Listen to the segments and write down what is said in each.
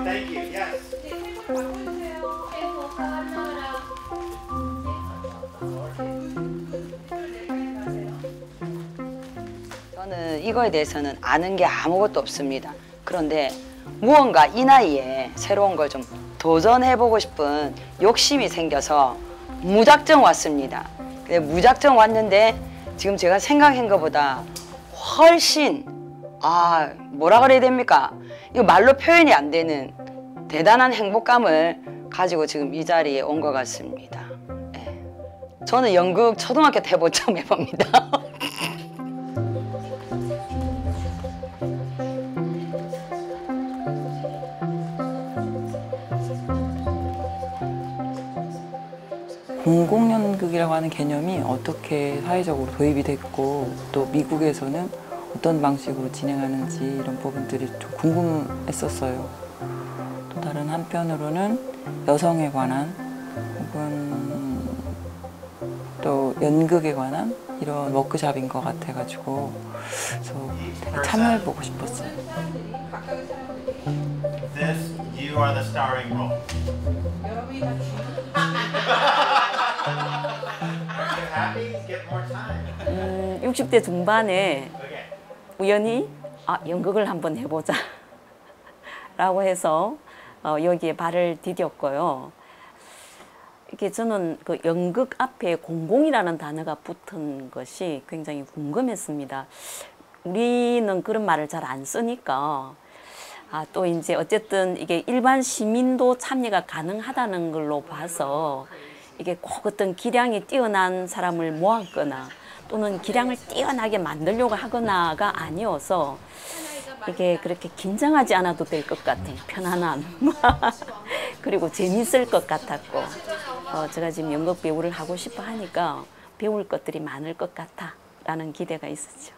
Thank you. Yes. 저는 이거에 대해서는 아는 게 아무것도 없습니다. 그런데 무언가 이 나이에 새로운 걸 좀 도전해보고 싶은 욕심이 생겨서 무작정 왔습니다. 근데 무작정 왔는데 지금 제가 생각한 것보다 훨씬 뭐라 그래야 됩니까? 이거 말로 표현이 안 되는 대단한 행복감을 가지고 지금 이 자리에 온 것 같습니다. 네. 저는 연극 초등학교 때 처음 해봅니다. 공공연극이라고 하는 개념이 어떻게 사회적으로 도입이 됐고 또 미국에서는 어떤 방식으로 진행하는지 이런 부분들이 좀 궁금했었어요. 또 다른 한편으로는 여성에 관한 혹은 또 연극에 관한 이런 워크숍인 것 같아가지고 그래서 되게 참여해보고 싶었어요. This, you are the starring role. Are you happy? Get more time. 60대 중반에 우연히 연극을 한번 해보자 라고 해서 여기에 발을 디뎠고요. 이렇게 저는 그 연극 앞에 공공이라는 단어가 붙은 것이 굉장히 궁금했습니다. 우리는 그런 말을 잘 안 쓰니까 또 이제 어쨌든 이게 일반 시민도 참여가 가능하다는 걸로 봐서 이게 꼭 어떤 기량이 뛰어난 사람을 모았거나 또는 기량을 뛰어나게 만들려고 하거나가 아니어서 이게 그렇게 긴장하지 않아도 될 것 같아요. 편안함. 그리고 재밌을 것 같았고 제가 지금 연극 배우를 하고 싶어 하니까 배울 것들이 많을 것 같다라는 기대가 있었죠.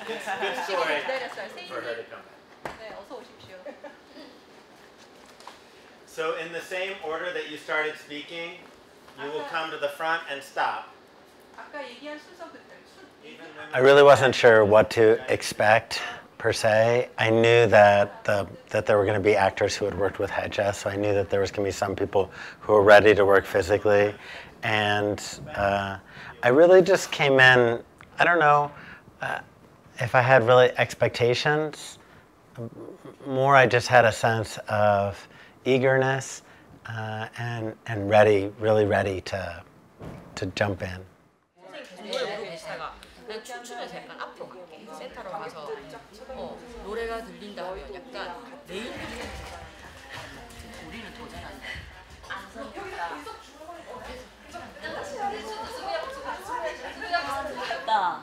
Good story for her to come back. 네, 어서 오십시오. So in the same order that you started speaking, you will come to the front and stop. 아까 얘기한 순서 그대로. I really wasn't sure what to expect per se. I knew that there were going to be actors who had worked with Hedja, so I knew that there was going to be some people who were ready to work physically, and I really just came in. I don't know if I had really expectations. More, I just had a sense of eagerness and really ready to jump in. 그냥 춤추면서 약간 앞으로 갈게. 센터로 가서 노래가 들린다 하면 약간 내일 우리는 도전한다. 안 다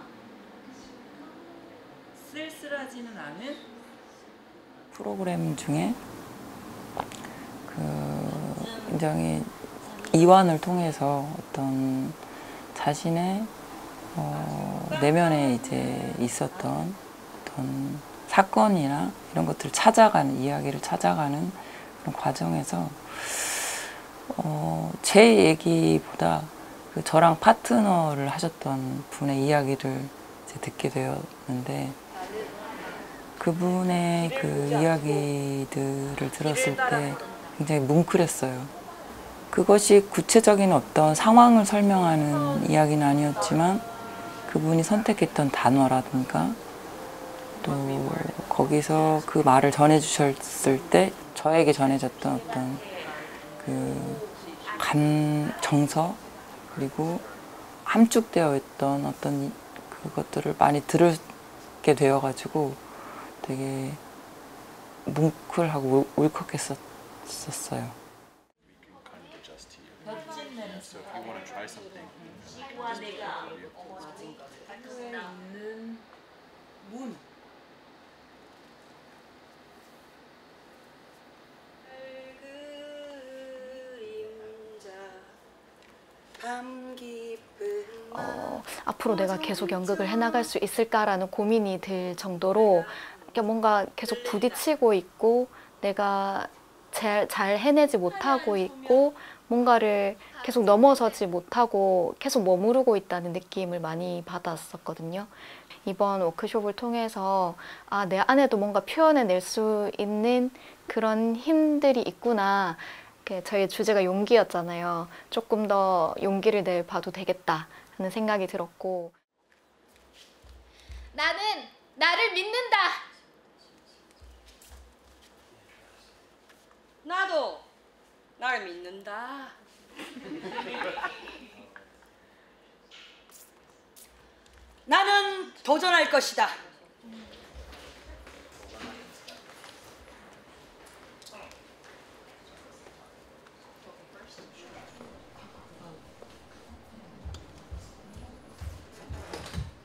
쓸쓸하지는 않은 프로그램 중에 굉장히 이완을 통해서 어떤 자신의 내면에 이제 있었던 어떤 사건이나 이런 것들을 찾아가는, 이야기를 찾아가는 그런 과정에서 제 얘기보다 저랑 파트너를 하셨던 분의 이야기를 이제 듣게 되었는데 그분의 그 이야기들을 들었을 때 굉장히 뭉클했어요. 그것이 구체적인 어떤 상황을 설명하는 이야기는 아니었지만 그분이 선택했던 단어라든가 또 거기서 그 말을 전해주셨을 때 저에게 전해졌던 어떤 그 정서 그리고 함축되어 있던 어떤 그것들을 많이 들게 되어가지고 되게 뭉클하고 울컥했었어요. 있는 문. 앞으로 내가 계속 연극을 해나갈 수 있을까라는 고민이 들 정도로 뭔가 계속 부딪히고 있고 내가 잘 해내지 못하고 있고 뭔가를 계속 넘어서지 못하고 계속 머무르고 있다는 느낌을 많이 받았었거든요. 이번 워크숍을 통해서 내 안에도 뭔가 표현해낼 수 있는 그런 힘들이 있구나. 저희 주제가 용기였잖아요. 조금 더 용기를 내봐도 되겠다 하는 생각이 들었고, 나는 나를 믿는다. 나도 나를 믿는다. 나는 도전할 것이다.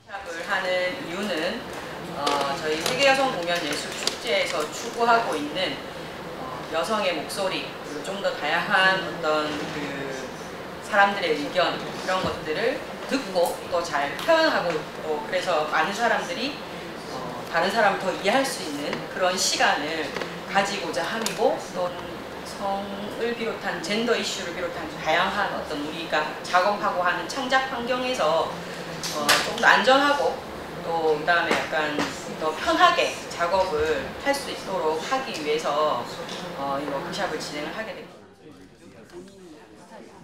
샵을 하는 이유는 저희 세계여성공연예술축제에서 추구하고 있는 여성의 목소리, 좀 더 다양한 어떤 그 사람들의 의견 이런 것들을 듣고 또 잘 표현하고 또 그래서 많은 사람들이 다른 사람을 더 이해할 수 있는 그런 시간을 가지고자 함이고, 또 성을 비롯한 젠더 이슈를 비롯한 다양한 어떤 우리가 작업하고 하는 창작 환경에서 좀 더 안전하고 또 그다음에 약간 더 편하게 작업을 할 수 있도록 하기 위해서 이 워크숍을 진행을 하게 됩니다.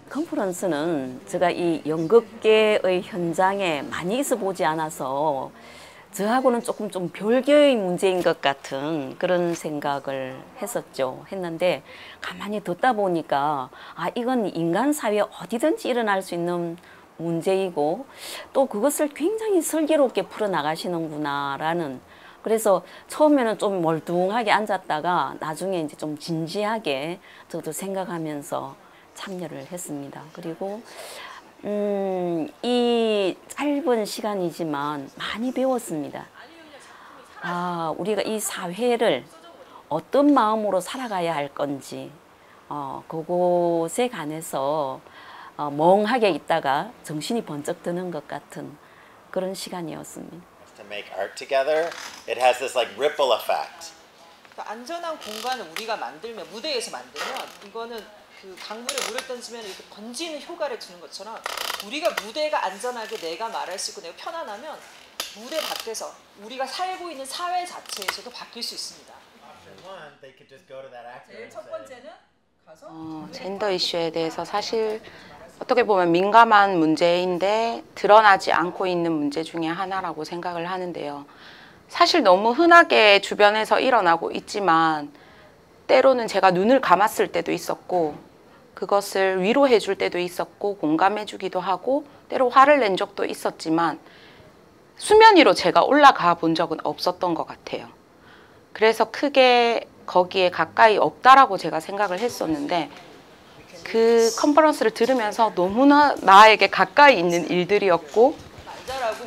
컨퍼런스는 제가 이 연극계의 현장에 많이 있어 보지 않아서 저하고는 조금 좀 별개의 문제인 것 같은 그런 생각을 했는데 가만히 듣다 보니까 이건 인간 사회에 어디든지 일어날 수 있는 문제이고 또 그것을 굉장히 슬기롭게 풀어나가시는구나라는, 그래서 처음에는 좀 멀뚱하게 앉았다가 나중에 이제 좀 진지하게 저도 생각하면서 참여를 했습니다. 그리고 이 짧은 시간이지만 많이 배웠습니다. 우리가 이 사회를 어떤 마음으로 살아가야 할 건지 그곳에 관해서 멍하게 있다가 정신이 번쩍 드는 것 같은 그런 시간이었습니다. To make art together, it has this like ripple effect. 그러니까 안전한 공간을 우리가 만들면, 무대에서 만들면 이거는 그 강물에 물을 던지면 이렇게 번지는 효과를 주는 것처럼 우리가 무대가 안전하게 내가 말할 수 있고 내가 편안하면 무대 밖에서 우리가 살고 있는 사회 자체에서도 바뀔 수 있습니다. 제일 첫 번째는 가서 젠더 이슈에 대해서 사실 어떻게 보면 민감한 문제인데 드러나지 않고 있는 문제 중에 하나라고 생각을 하는데요. 사실 너무 흔하게 주변에서 일어나고 있지만 때로는 제가 눈을 감았을 때도 있었고 그것을 위로해 줄 때도 있었고 공감해 주기도 하고 때로 화를 낸 적도 있었지만 수면 위로 제가 올라가 본 적은 없었던 것 같아요. 그래서 크게 거기에 가까이 없다라고 제가 생각을 했었는데 그 컨퍼런스를 들으면서 너무나 나에게 가까이 있는 일들이었고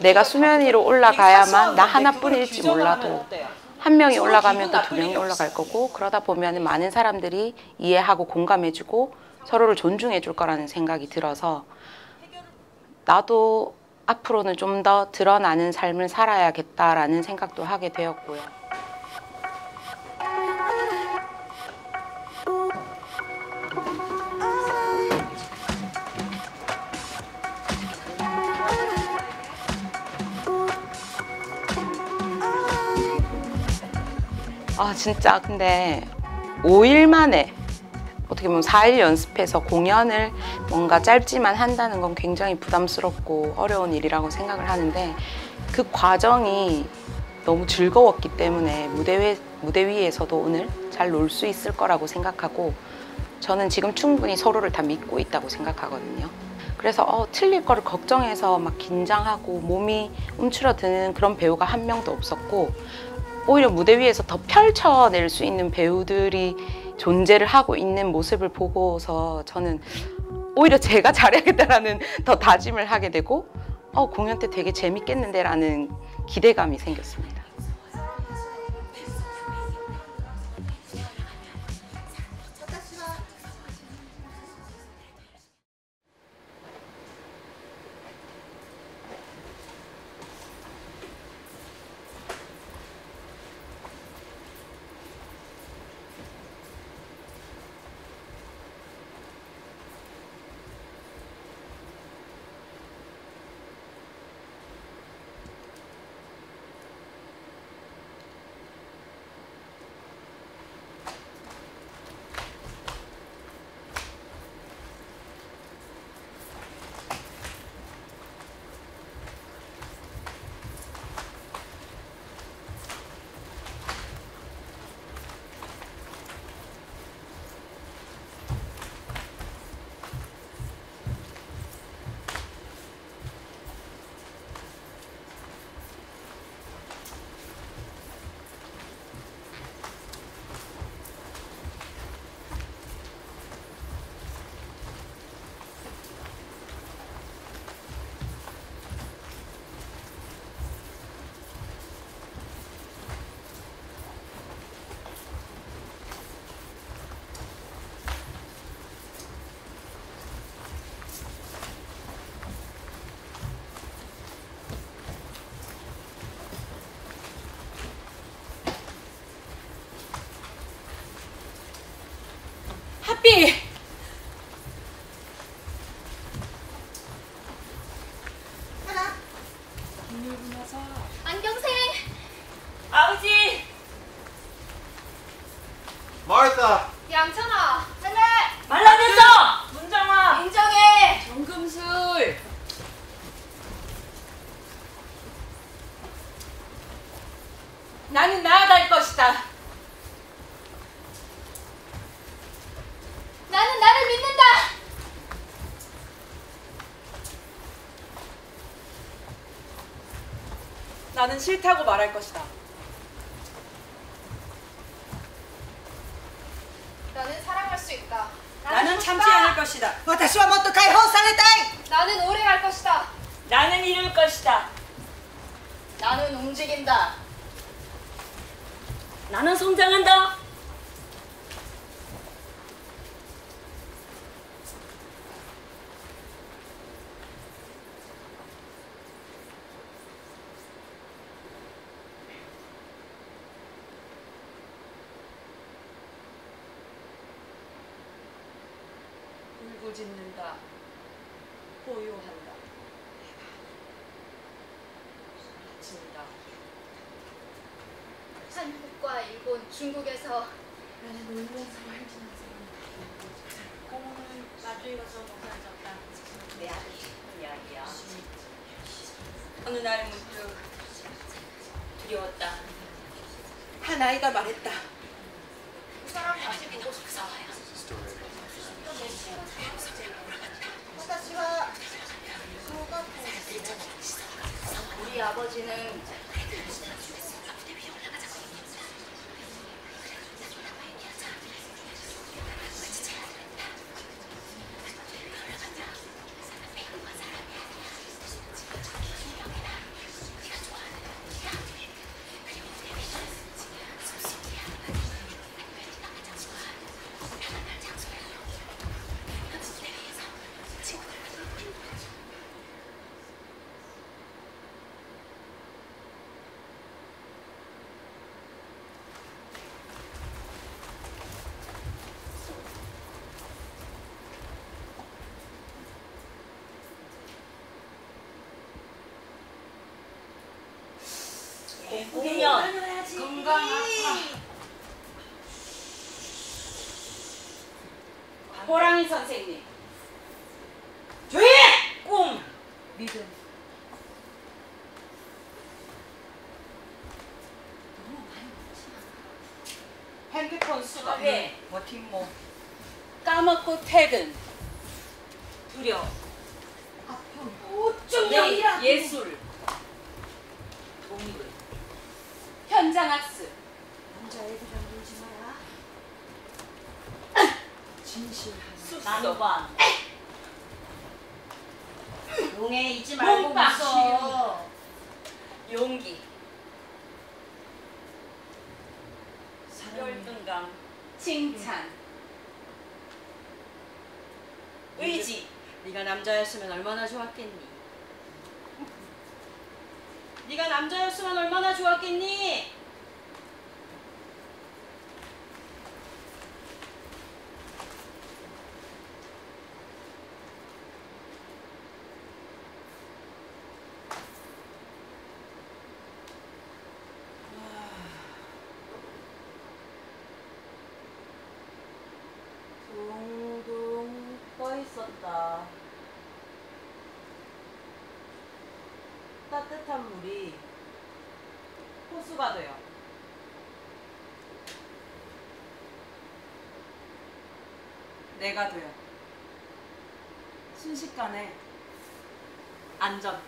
내가 수면 위로 올라가야만 나 하나뿐일지 몰라도 한 명이 올라가면 또 두 명이 올라갈 거고 그러다 보면 많은 사람들이 이해하고 공감해주고 서로를 존중해 줄 거라는 생각이 들어서 나도 앞으로는 좀 더 드러나는 삶을 살아야겠다라는 생각도 하게 되었고요. 진짜 근데 5일 만에 어떻게 보면 4일 연습해서 공연을 뭔가 짧지만 한다는 건 굉장히 부담스럽고 어려운 일이라고 생각을 하는데 그 과정이 너무 즐거웠기 때문에 무대 위에서도 오늘 잘 놀 수 있을 거라고 생각하고 저는 지금 충분히 서로를 다 믿고 있다고 생각하거든요. 그래서 틀릴 거를 걱정해서 막 긴장하고 몸이 움츠러드는 그런 배우가 한 명도 없었고 오히려 무대 위에서 더 펼쳐낼 수 있는 배우들이 존재를 하고 있는 모습을 보고서 저는 오히려 제가 잘해야겠다라는 더 다짐을 하게 되고 공연 때 되게 재밌겠는데 라는 기대감이 생겼습니다. 삐. 안경생. 아버지. Martha. 양천아. 할래. 말라냈어. 문정아. 인정해. 정금술. 나는 나아갈 것이다. 나는 나를 믿는다. 나는 싫다고 말할 것이다. 나는 사랑할 수 있다. 나는 참지 않을 것이다. 私はもっと解放されたい 나는 오래 갈 것이다. 나는 이룰 것이다. 나는 움직인다. 나는 성장한다. 울부짖는다. 포효한다. 바친다. 한국과 일본, 중국에서 나중에 가서 먹어야겠다. 내 아들 이야기야. 어느 날 문득 두려웠다. 한 아이가 말했다. 그 사람 다시 보고 싶다. 私は 우리 아버지는 공연 건강하다. 호랑이 선생님. 조용히! 꿈. 믿음. 핸드폰 수거. 네. 버팀목. 까먹고 퇴근. 두려워. 네, 예술. 동물. 현장 학습. 남자애들이랑 놀지 마라. 진실한 난관. 용해 잊지 말고 몸빵 웃어. 용기. 열등감. 칭찬. 의지. 네가 남자였으면 얼마나 좋았겠니? 네가 남자였으면 얼마나 좋았겠니? 둥둥 떠 있었다. 따뜻한 물이 호수가 되어 내가 되어 순식간에 안전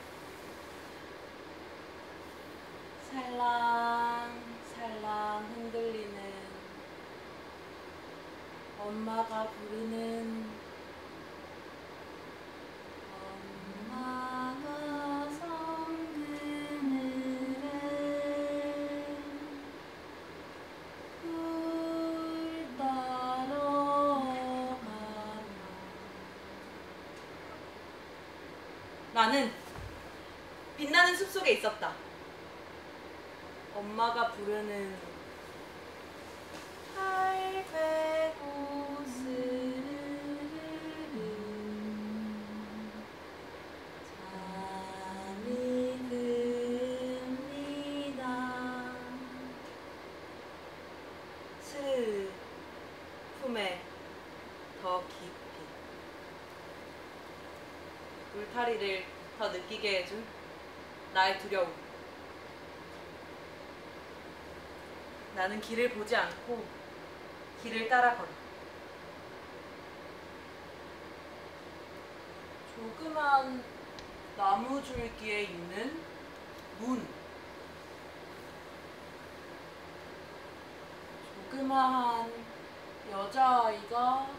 살랑살랑 흔들리는 엄마가 부르는 엄마가 성 그늘에 꿀 따러 가나. 나는 빛나는 숲속에 있었다. 엄마가 부르는 할배꽃을 더 깊이 울타리를 더 느끼게 해준 나의 두려움. 나는 길을 보지 않고 길을 따라 걸어. 조그만 나무 줄기에 있는 문. 조그마한 여자아이가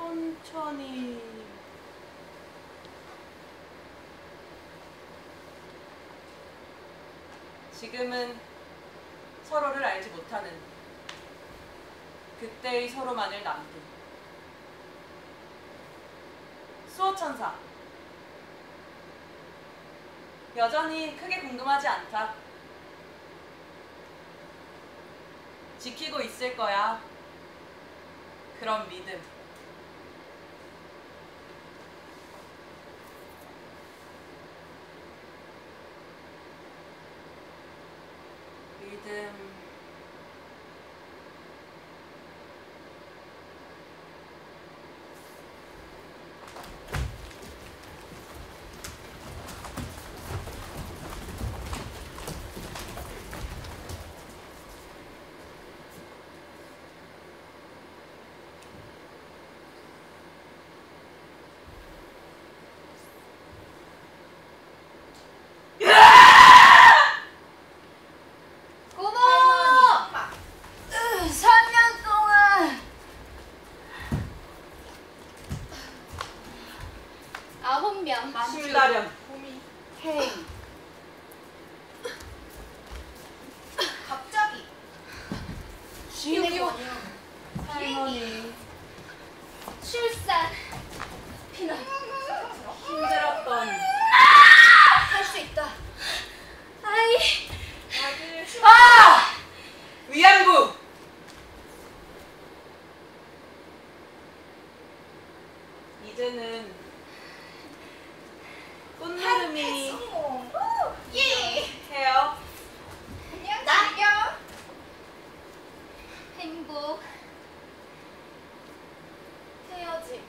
천천히 지금은 서로를 알지 못하는 그때의 서로만을 남긴 수호천사. 여전히 크게 궁금하지 않다. 지키고 있을 거야. 그런 믿음. 믿음. 실다령 헤이 갑자기 시우기요 할머니 출산 피난 힘들었던 할 수 있다 아이 아들 아 위안부 이제는 꽃여름이 해요. 안녕 즐겨 행복 헤어짐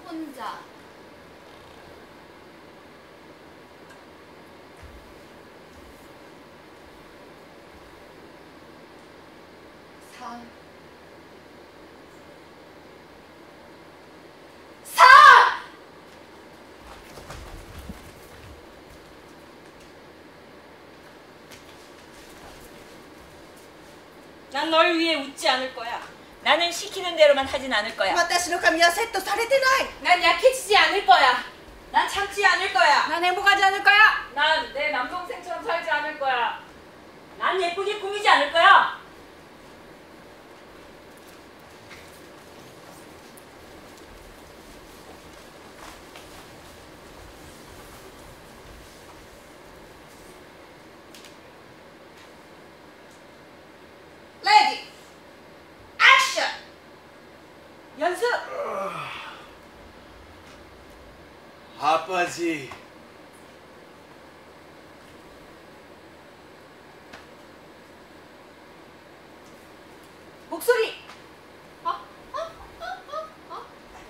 혼자 삶 난 널 위해 웃지 않을 거야. 나는 시키는 대로만 하진 않을 거야. 私の髪はセットされてない 난 약해지지 않을 거야. 난 참지 않을 거야. 난 행복하지 않을 거야 난 내 남동생처럼 살지 않을 거야. 난 예쁘게 꾸미지 않을 거야. 레디 액션 연습. 아빠지. 목소리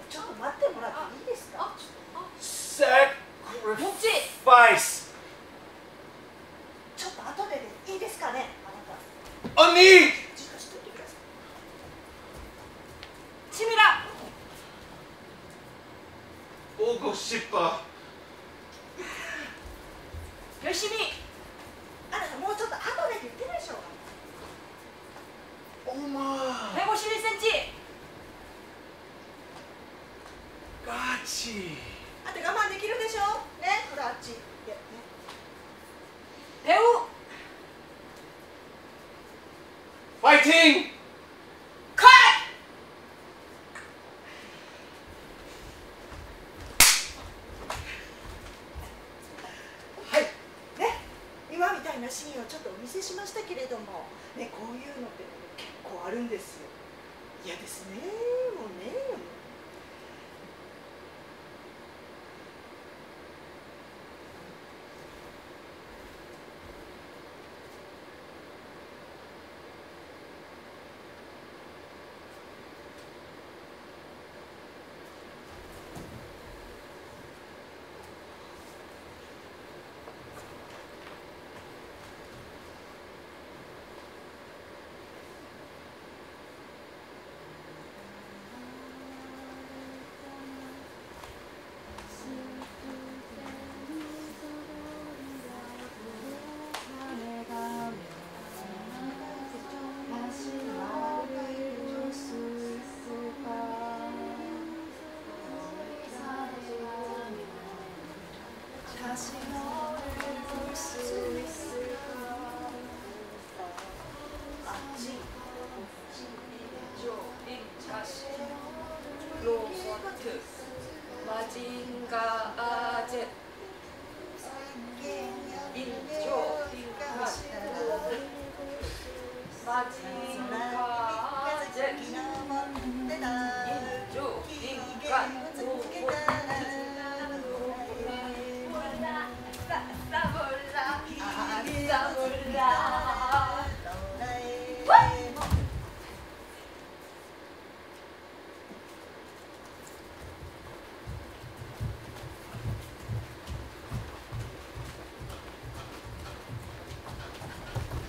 ちょっと待ってもらっていいですか Sacrifice. ちょっと後でいいですかね 언니. 치밀아 오고 싶어. 열심히 あなたもうちょっと後でって言ってないでしょ 엄마. 151cm 같이. あんた我慢できるでしょねほらあっち배우 파이팅. 컷! はいね今みたいなシーンをちょっとお見せしましたけれどもねこういうのって結構あるんですよ嫌ですねもうね 하트. 마징가 아제 인조 인간. 마징가 아제 인조 인간.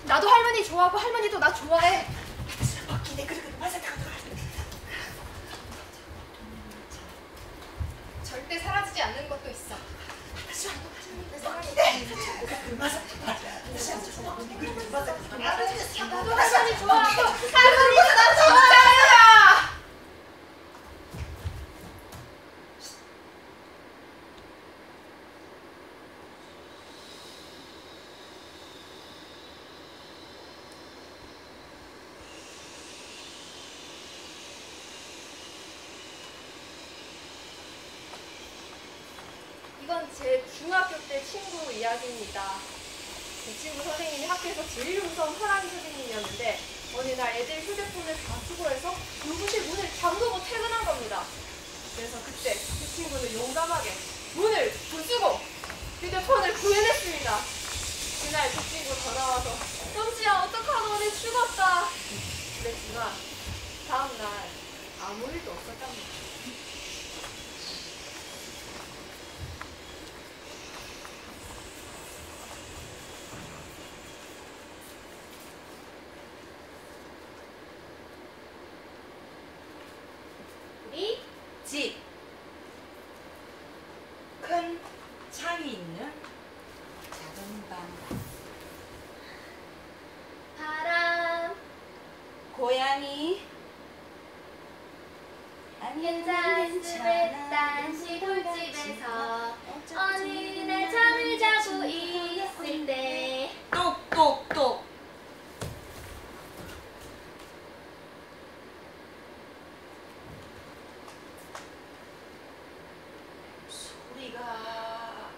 나도 할머니 좋아하고 할머니도 나 좋아해. 절대 사라지지 않는 것도 있어. 나도 할머니 좋아하고 할머니도 나 좋아해. 이건 제 중학교 때 친구 이야기입니다. 제 친구 선생님이 학교에서 제일 무서운 사랑이 선생님이었는데 어느 날 애들 휴대폰을 다 수거해서 교무실 문을 잠그고 퇴근한 겁니다. 그래서 그때 그 친구는 용감하게 문을 부수고 휴대폰을 구해냈습니다. 그날 그 친구 전화와서 솜씨야 어떡하노 내 죽었다 그랬지만 다음날 아무 일도 없었답니다. 우리 집. 큰 창이 있는 작은 방. 바람 고양이. 괜찮습니다. 시골집에서 어느 날 잠을 자고 있을 때 똑똑똑. 소리가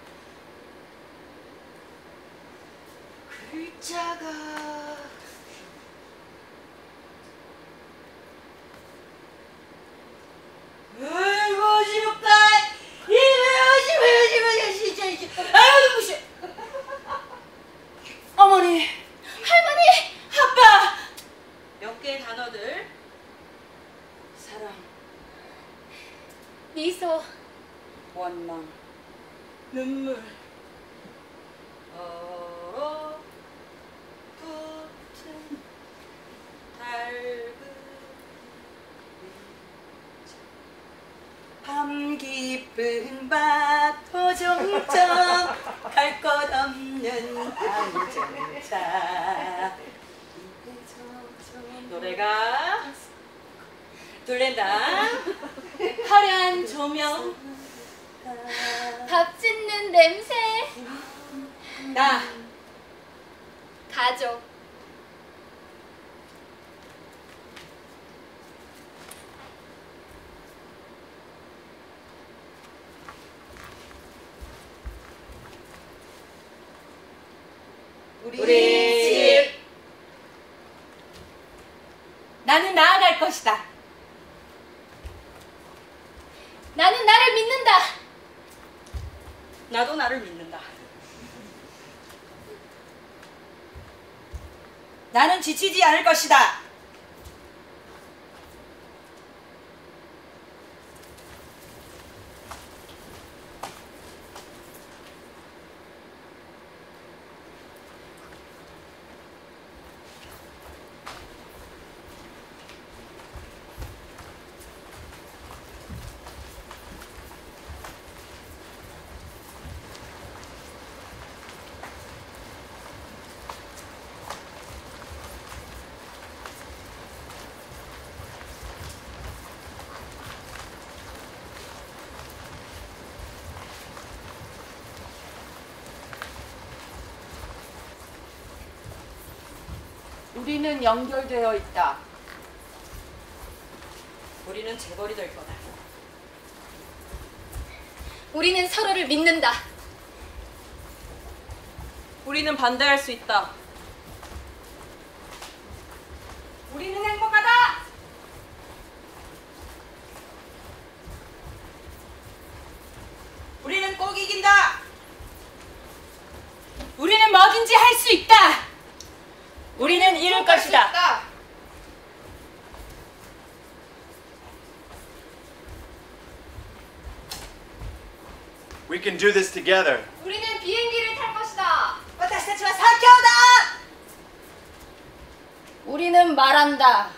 글자가 아이고 지겹다. 이거 진짜 이게 아이고 무시. 어머니, 할머니, 아빠. 몇 개의 단어들. 사랑, 미소, 원망, 눈물, 얼어붙은 달그 밤 깊은 밭 호종점 갈 것 없는 안정차. 노래가 둘렌다. 화려한 조명, 밥 짓는 냄새, 나 가족. 우리 집. 나는 나아갈 것이다. 나는 나를 믿는다. 나도 나를 믿는다. 나는 지치지 않을 것이다. 우리는 연결되어 있다. 우리는 재벌이 될 거다. 우리는 서로를 믿는다. 우리는 반대할 수 있다. 우리는 행복하다. 우리는 꼭 이긴다. 우리는 뭐든지 할 수 있다. 우리는 이룰 것이다. We can do this together. 우리는 비행기를 탈 것이다. 私たちは最強だ 우리는 말한다.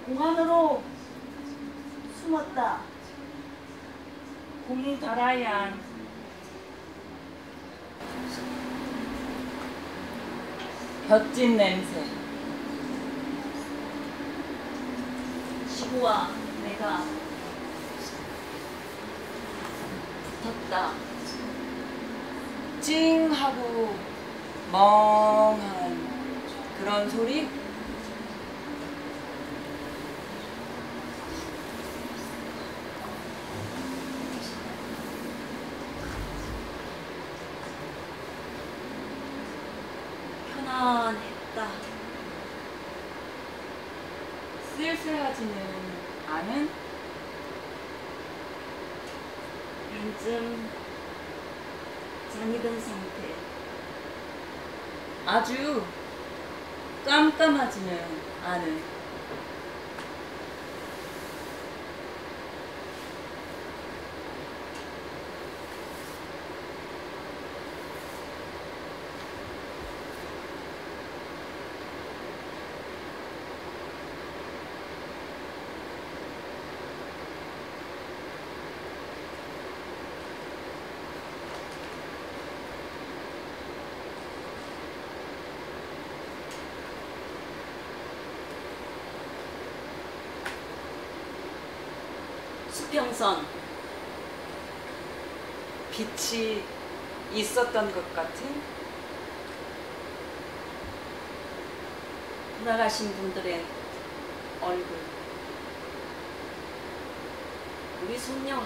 공안으로 숨었다. 공이 달아야 볕진 냄새. 지구와 내가 붙었다. 찡하고 멍한 그런 소리? 편안했다. 쓸쓸하지는 않은 반쯤 잠이 든 상태. 아주 깜깜하지는 않은 수평선. 빛이 있었던 것 같은? 돌아가신 분들의 얼굴. 우리 손녀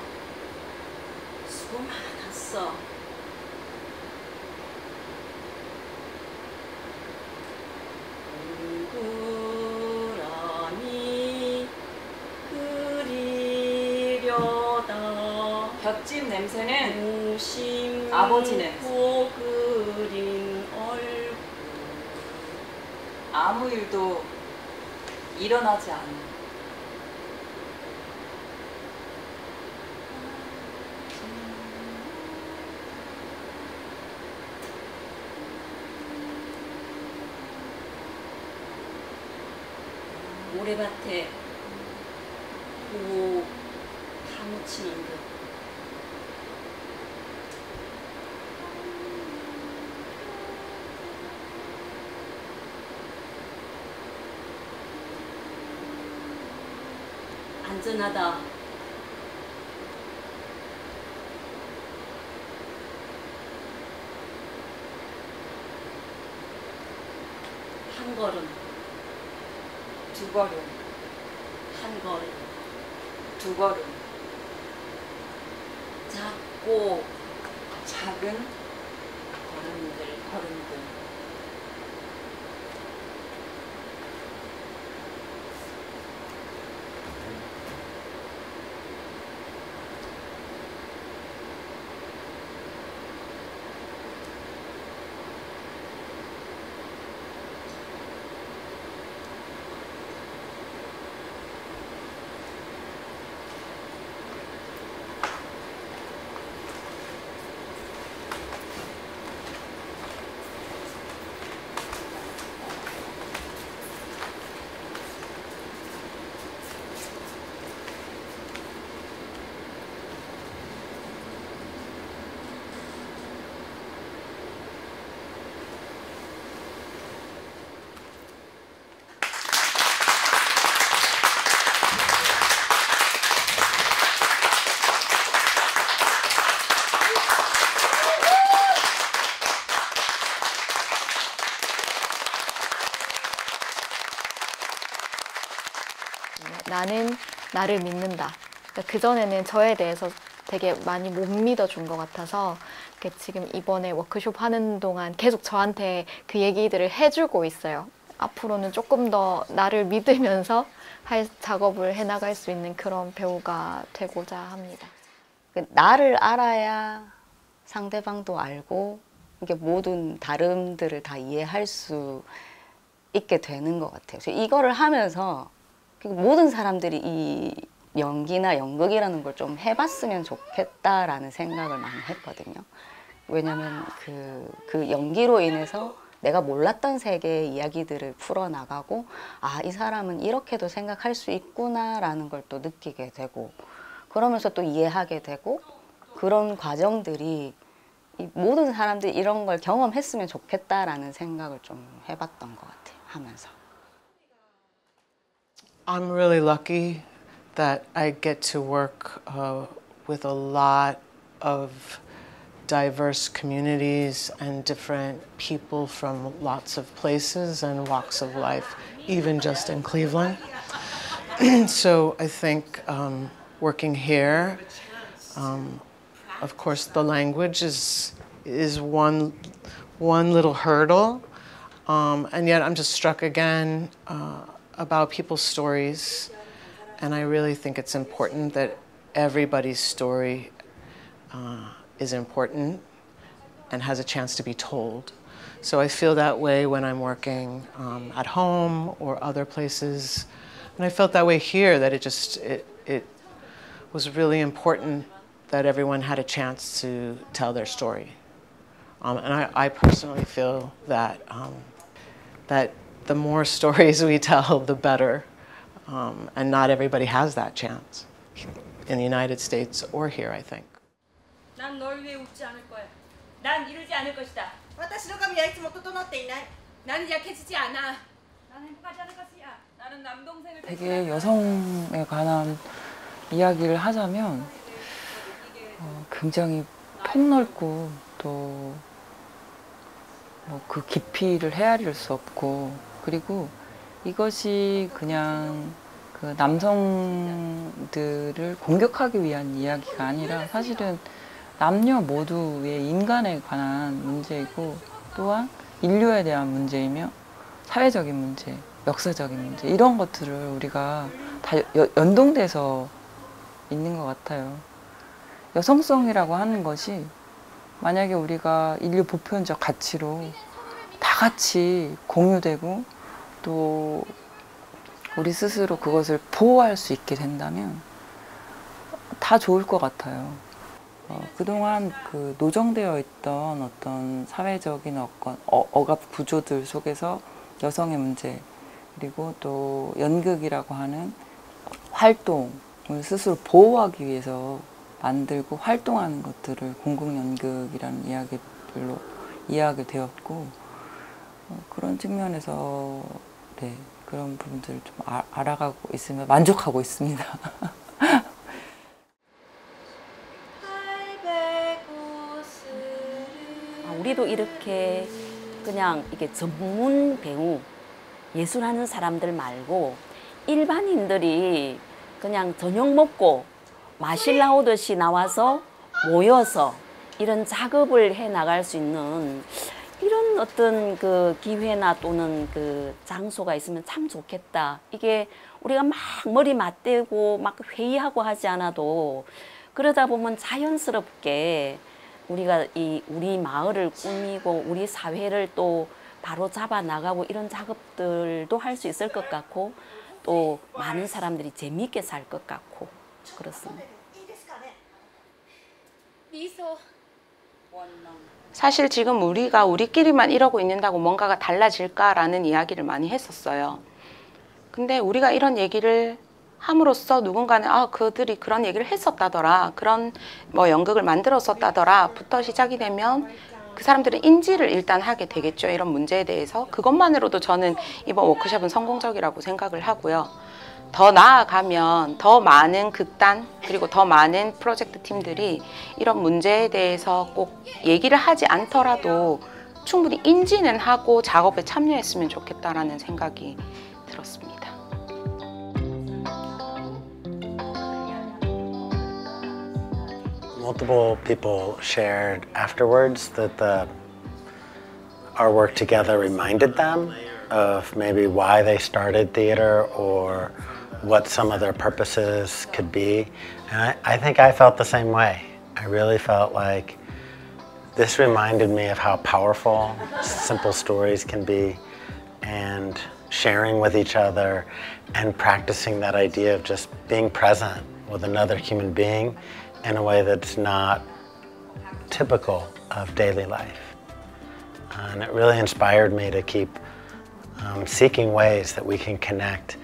수고 많았어. 동그라미 그리려다. 볏짚 냄새는 무심 아버지 냄새. 그린 얼굴. 아무 일도 일어나지 않은. 모래밭에 고 파묻히는 듯. 안전하다. 한 걸음, 두 걸음, 한 걸음, 두 걸음. 작고 작은 걸음들, 걸음들. 나는 나를 믿는다. 그러니까 그전에는 저에 대해서 되게 많이 못 믿어준 것 같아서 지금 이번에 워크숍 하는 동안 계속 저한테 그 얘기들을 해주고 있어요. 앞으로는 조금 더 나를 믿으면서 할 작업을 해나갈 수 있는 그런 배우가 되고자 합니다. 나를 알아야 상대방도 알고 이게 모든 다름들을 다 이해할 수 있게 되는 것 같아요. 그래서 이거를 하면서 모든 사람들이 이 연기나 연극이라는 걸 좀 해봤으면 좋겠다라는 생각을 많이 했거든요. 왜냐면 그 연기로 인해서 내가 몰랐던 세계의 이야기들을 풀어나가고 아, 이 사람은 이렇게도 생각할 수 있구나라는 걸 또 느끼게 되고 그러면서 또 이해하게 되고 그런 과정들이 이 모든 사람들이 이런 걸 경험했으면 좋겠다라는 생각을 좀 해봤던 것 같아요, 하면서. I'm really lucky that I get to work with a lot of diverse communities and different people from lots of places and walks of life, even just in Cleveland. So I think working here, of course, the language is one little hurdle, and yet I'm just struck again about people's stories, and I really think it's important that everybody's story is important and has a chance to be told. So I feel that way when I'm working at home or other places, and I felt that way here, that it was really important that everyone had a chance to tell their story. And I personally feel that that the more stories we tell, the better. And not everybody has that chance in the United States or here, I think. 난 널 위해 웃지 않을 거야. 난 이러지 않을 것이다. 私の髪はいつも整っていない 나는 약해지지 않아. 난 행복하지 않을 것이야. 나는 남동생을 되게 여성에 관한 이야기를 하자면 굉장히 폭넓고 또 뭐 그 깊이를 헤아릴 수 없고 그리고 이것이 그냥 그 남성들을 공격하기 위한 이야기가 아니라 사실은 남녀 모두의 인간에 관한 문제이고 또한 인류에 대한 문제이며 사회적인 문제, 역사적인 문제 이런 것들을 우리가 다 연동돼서 있는 것 같아요. 여성성이라고 하는 것이 만약에 우리가 인류 보편적 가치로 다 같이 공유되고 또 우리 스스로 그것을 보호할 수 있게 된다면 다 좋을 것 같아요. 그동안 그 노정되어 있던 어떤 사회적인 억압 구조들 속에서 여성의 문제 그리고 또 연극이라고 하는 활동을 스스로 보호하기 위해서 만들고 활동하는 것들을 공공연극이라는 이야기들로 이해하게 되었고 그런 측면에서 네, 그런 부분들을 좀 알아가고 있으면 만족하고 있습니다. 우리도 이렇게 그냥 이게 전문 배우, 예술하는 사람들 말고 일반인들이 그냥 저녁 먹고 마실 나오듯이 나와서 모여서 이런 작업을 해 나갈 수 있는 이런 어떤 그 기회나 또는 그 장소가 있으면 참 좋겠다. 이게 우리가 막 머리 맞대고 막 회의하고 하지 않아도 그러다 보면 자연스럽게 우리가 우리 마을을 꾸미고 우리 사회를 또 바로 잡아 나가고 이런 작업들도 할 수 있을 것 같고 또 많은 사람들이 재미있게 살 것 같고 그렇습니다. 사실 지금 우리가 우리끼리만 이러고 있는다고 뭔가가 달라질까라는 이야기를 많이 했었어요. 근데 우리가 이런 얘기를 함으로써 누군가는 그들이 그런 얘기를 했었다더라, 그런 뭐 연극을 만들었었다더라 부터 시작이 되면 그 사람들은 인지를 일단 하게 되겠죠. 이런 문제에 대해서. 그것만으로도 저는 이번 워크숍은 성공적이라고 생각을 하고요. 더 나아가면 더 많은 극단 그리고 더 많은 프로젝트 팀들이 이런 문제에 대해서 꼭 얘기를 하지 않더라도 충분히 인지는 하고 작업에 참여했으면 좋겠다라는 생각이 들었습니다. multiple people shared afterwards that our work together reminded them of maybe why they started theater or what some of their purposes could be. And I think I felt the same way. I really felt like this reminded me of how powerful simple stories can be, and sharing with each other and practicing that idea of just being present with another human being in a way that's not typical of daily life. And it really inspired me to keep seeking ways that we can connect,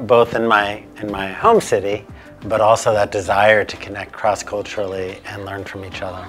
both in my home city, but also that desire to connect cross-culturally and learn from each other.